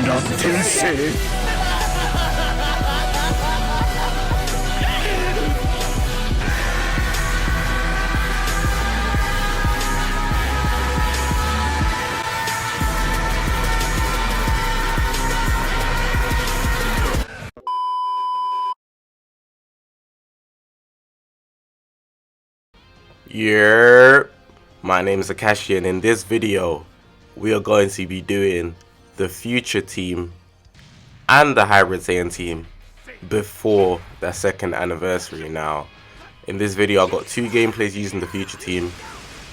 My name is Akashi, and in this video we are going to be doing the future team and the hybrid Saiyan team before their second anniversary. Now in this video I've got two gameplays using the future team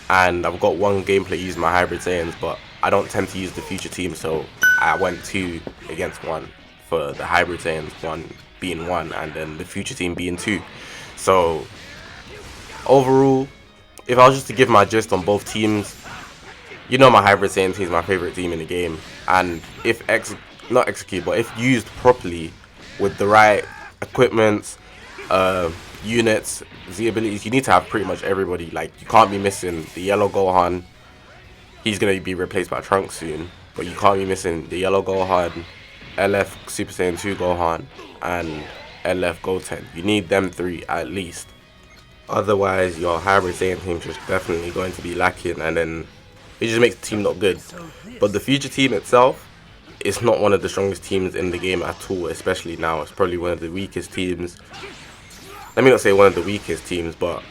and I've got one gameplay using my hybrid Saiyans, but I don't tend to use the future team, so I went 2 against 1 for the hybrid Saiyans, 1 being 1 and then the future team being 2. So overall, if I was just to give my gist on both teams, you know my hybrid Saiyan team is my favorite team in the game, and if not execute, but if used properly with the right equipment, units, Z abilities, you need to have pretty much everybody. Like, you can't be missing the yellow Gohan. He's gonna be replaced by Trunks soon, but you can't be missing the yellow Gohan, LF Super Saiyan 2 Gohan, and LF Goten. You need them 3 at least. Otherwise, your hybrid Saiyan team is definitely going to be lacking, and then it just makes the team not good. But the future team itself is not one of the strongest teams in the game at all, especially now. It's probably one of the weakest teams. Let me not say one of the weakest teams, but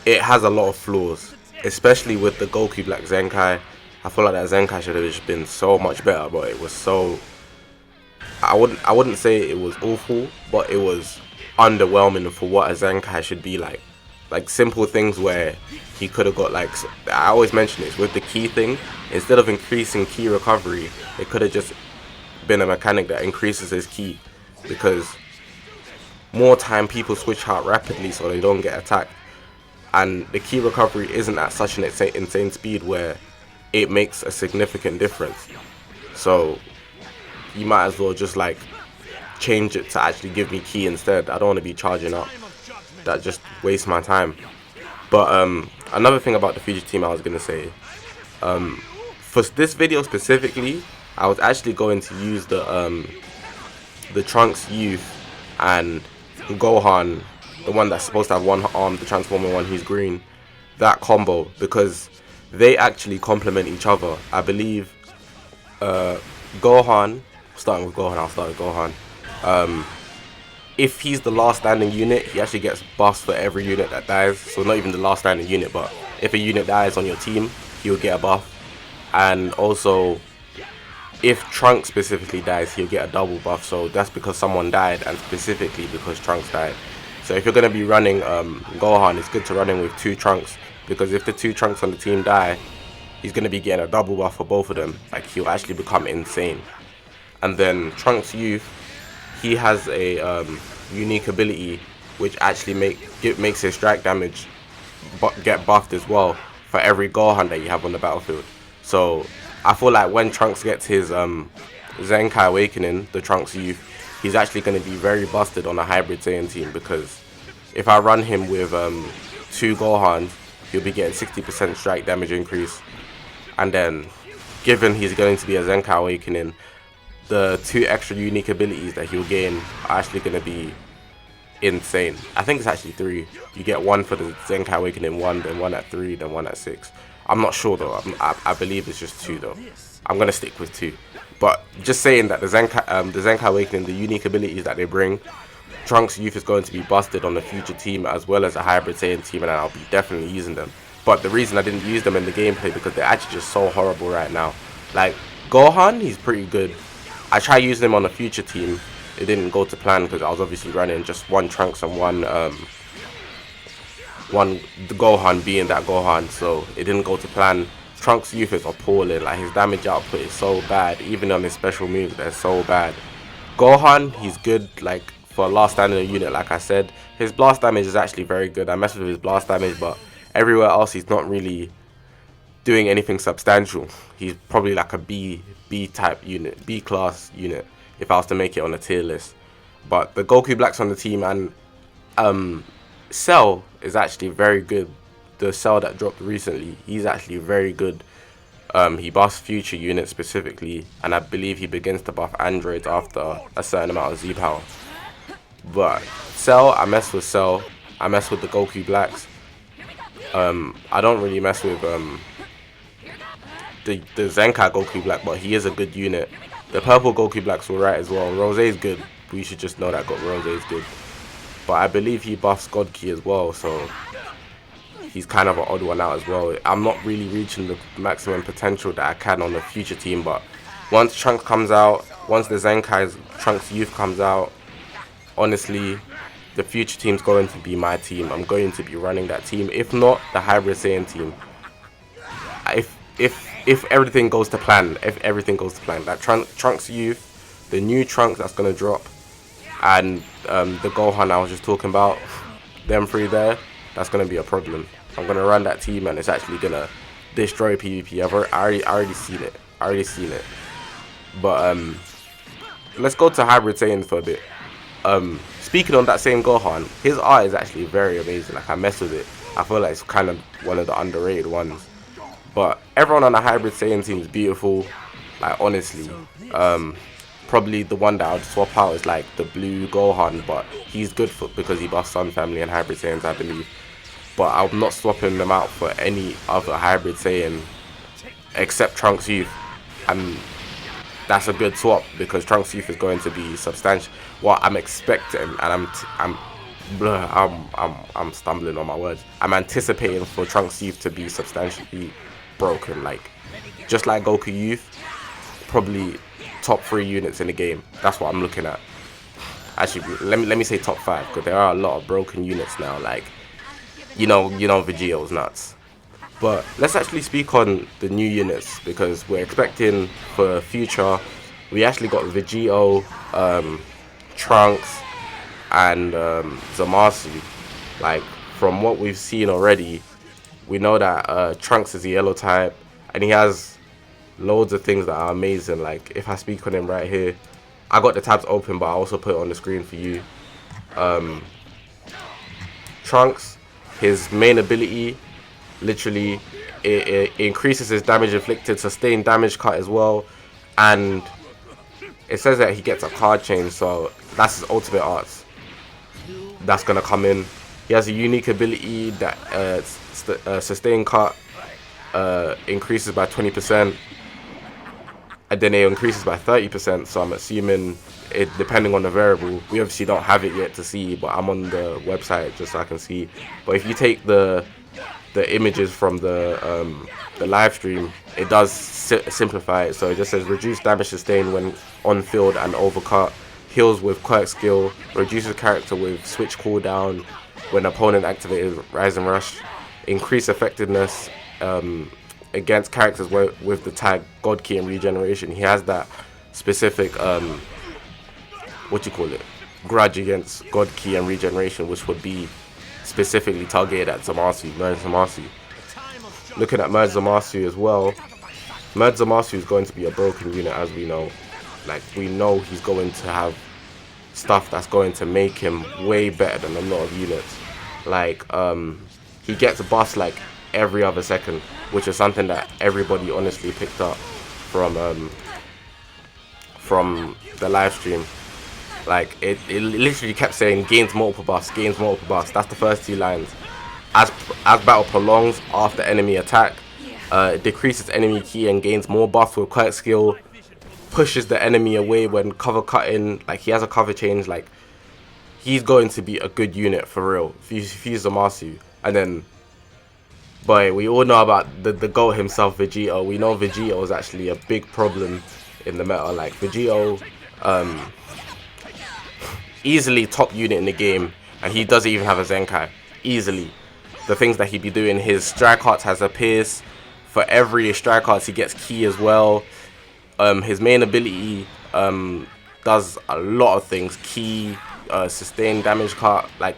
it has a lot of flaws, especially with the Goku Black Zenkai. I feel like that Zenkai should have just been so much better, but it was so... I wouldn't say it was awful, but it was underwhelming for what a Zenkai should be like. Like simple things where he could have got, like, I always mention this with the key thing, instead of increasing key recovery, it could have just been a mechanic that increases his key, because more time people switch out rapidly so they don't get attacked, and the key recovery isn't at such an insane speed where it makes a significant difference. So you might as well just like change it to actually give me key instead. I don't want to be charging up. That just wastes my time. But another thing about the future team I was gonna say, for this video specifically, I was actually going to use the Trunks Youth and Gohan, the one that's supposed to have one arm, the transforming one who's green, that combo, because they actually complement each other. I believe Gohan, starting with Gohan, I'll start with Gohan. If he's the last standing unit, he actually gets buffs for every unit that dies. So not even the last standing unit, but if a unit dies on your team, he'll get a buff. And also, if Trunks specifically dies, he'll get a double buff. So that's because someone died, and specifically because Trunks died. So if you're going to be running Gohan, it's good to run him with 2 Trunks, because if the 2 Trunks on the team die, he's going to be getting a double buff for both of them. Like, he'll actually become insane. And then Trunks Youth, he has a unique ability which actually makes his strike damage get buffed as well for every Gohan that you have on the battlefield. So I feel like when Trunks gets his Zenkai Awakening, the Trunks Youth, he's actually going to be very busted on a hybrid Saiyan team, because if I run him with 2 Gohans, he'll be getting 60% strike damage increase, and then given he's going to be a Zenkai Awakening, the 2 extra unique abilities that he'll gain are actually going to be insane. I think it's actually 3. You get 1 for the Zenkai Awakening 1, then 1 at 3, then 1 at 6. I'm not sure though. I believe it's just 2 though. I'm going to stick with 2. But just saying that the Zenkai Awakening, the unique abilities that they bring, Trunks Youth is going to be busted on the future team as well as a hybrid Saiyan team, and I'll be definitely using them. But the reason I didn't use them in the gameplay, because they're actually just so horrible right now. Like, Gohan, he's pretty good. I tried using him on a future team. It didn't go to plan because I was obviously running just 1 Trunks and one Gohan being that Gohan, so it didn't go to plan. Trunks Youth is appalling. Like, his damage output is so bad. Even on his special moves, they're so bad. Gohan, he's good like for a last standing unit. Like I said, his blast damage is actually very good. I mess with his blast damage, but everywhere else he's not really doing anything substantial. He's probably like a B type unit, B class unit, if I was to make it on a tier list. But the Goku Blacks on the team, and Cell is actually very good. The Cell that dropped recently, he's actually very good. He buffs future units specifically, and I believe he begins to buff androids after a certain amount of Z power. But Cell, I mess with Cell. I mess with the Goku Blacks. I don't really mess with the Zenkai Goku Black, but he is a good unit. The purple Goku Black's alright as well. Rose is good. We should just know that Rose is good. But I believe he buffs God Key as well, so he's kind of an odd one out as well. I'm not really reaching the maximum potential that I can on the future team, but once Trunks comes out, once the Zenkai's Trunks Youth comes out, honestly, the future team's going to be my team. I'm going to be running that team. If not, the Hybrid Saiyan team. If everything goes to plan, that Trunks Youth, the new Trunks that's gonna drop, and the Gohan I was just talking about, them three there, that's gonna be a problem. I'm gonna run that team, and it's actually gonna destroy PvP. I already seen it. But let's go to Hybrid Saiyan for a bit. Speaking on that same Gohan, his art is actually very amazing. Like, I mess with it. I feel like it's kind of one of the underrated ones. But everyone on the Hybrid Saiyan team is beautiful. Like, honestly, probably the one that I would swap out is like the blue Gohan, but he's good because he buffs Sun Family and Hybrid Saiyans, I believe. But I'm not swapping them out for any other Hybrid Saiyan except Trunks Youth, and that's a good swap because Trunks Youth is going to be substantial. What I'm expecting, and I'm stumbling on my words. I'm anticipating for Trunks Youth to be substantially broken, like just like Goku Youth, probably top 3 units in the game. That's what I'm looking at. Actually, let me say top 5, because there are a lot of broken units now. Like, you know, Vegito's nuts. But let's actually speak on the new units, because we're expecting for future. We actually got Vegito, Trunks, and ZAMASU. Like, from what we've seen already, we know that Trunks is a yellow type, and he has loads of things that are amazing. Like, if I speak on him right here, I got the tabs open, but I also put it on the screen for you. Trunks, his main ability, literally, it increases his damage inflicted, sustained damage cut as well, and it says that he gets a card change, so that's his ultimate arts. That's gonna come in. He has a unique ability that sustained cut increases by 20%, and then it increases by 30%. So I'm assuming it, depending on the variable. We obviously don't have it yet to see, but I'm on the website just so I can see. But if you take the images from the live stream, it does simplify it. So it just says reduce damage sustained when on field and overcut, heals with quirk skill, reduces character with switch cooldown when opponent activated rise and rush, increase effectiveness against characters with the tag God Key and regeneration. He has that specific grudge against God Key and regeneration, which would be specifically targeted at ZAMASU, Merged ZAMASU. Looking at Merged ZAMASU as well, Merged ZAMASU is going to be a broken unit, as we know. Like, we know he's going to have stuff that's going to make him way better than a lot of units. Like, he gets buffs like every other second, which is something that everybody honestly picked up from the live stream. Like, it literally kept saying gains multiple buffs, gains multiple buffs. That's the first 2 lines. As battle prolongs after enemy attack, it decreases enemy key and gains more buffs with quirk skill, pushes the enemy away when cover cutting. Like, he has a cover change. Like, he's going to be a good unit for real if you use ZAMASU. And then, boy, we all know about the GOAT himself, Vegito. We know Vegito is actually a big problem in the meta. Like, Vegito, easily top unit in the game, and he doesn't even have a Zenkai. Easily. The things that he'd be doing, his strike hearts has a pierce. For every strike hearts he gets key as well. His main ability does a lot of things. Key, sustained damage cut, like,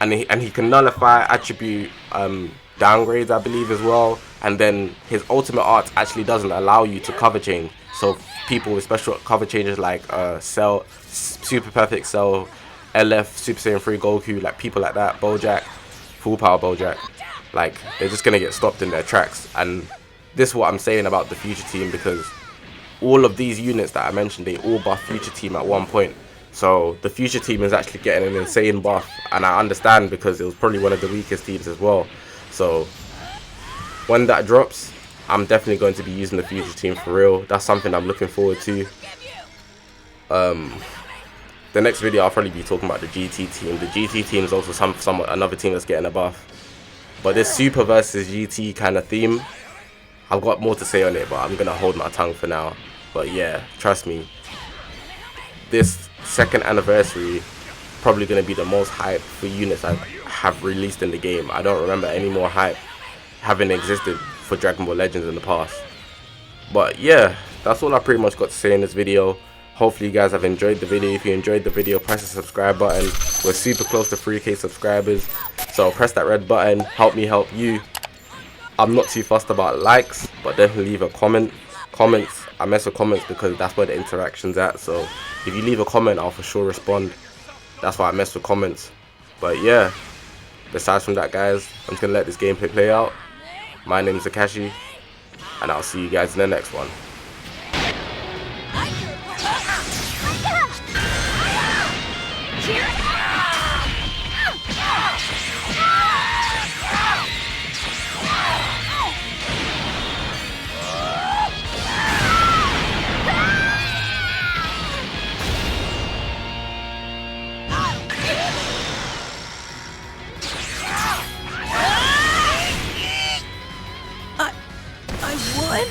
and he can nullify attribute downgrades, I believe, as well. And then his ultimate art actually doesn't allow you to cover change. So people with special cover changes like Cell, Super Perfect Cell, LF, Super Saiyan 3 Goku, like people like that, Bojack, Full Power Bojack, like, they're just gonna get stopped in their tracks. And this is what I'm saying about the future team, because all of these units that I mentioned, they all buff future team at one point. So the future team is actually getting an insane buff, and I understand because it was probably one of the weakest teams as well. So when that drops, I'm definitely going to be using the future team for real. That's something I'm looking forward to. The next video I'll probably be talking about the GT team. The GT team is also somewhat another team that's getting a buff. But this Super versus GT kind of theme, I've got more to say on it, but I'm gonna hold my tongue for now. But yeah, trust me, this second anniversary probably gonna be the most hype for units I have released in the game. I don't remember any more hype having existed for Dragon Ball Legends in the past. But yeah, that's all I pretty much got to say in this video. Hopefully you guys have enjoyed the video. If you enjoyed the video, press the subscribe button. We're super close to 3K subscribers, so press that red button, help me help you. I'm not too fussed about likes, but definitely leave a comment. Comments, I mess with comments because that's where the interaction's at, so if you leave a comment, I'll for sure respond. That's why I mess with comments. But yeah, besides from that, guys, I'm just gonna let this gameplay play out. My name is Akashi, and I'll see you guys in the next one. I won?